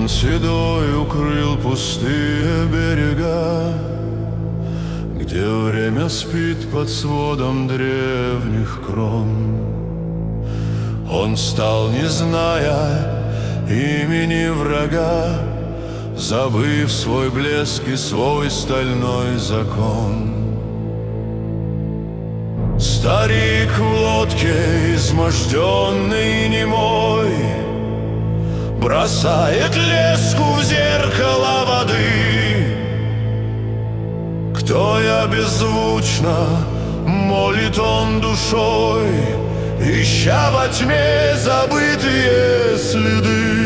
Туман седой укрыл пустые берега, где время спит под сводом древних крон. Он стал, не зная имени врага, забыв свой блеск и свой стальной закон. Старик в лодке, изможденный и немой, бросает леску в зеркало воды. Кто я беззвучно, молит он душой, ища во тьме забытые следы.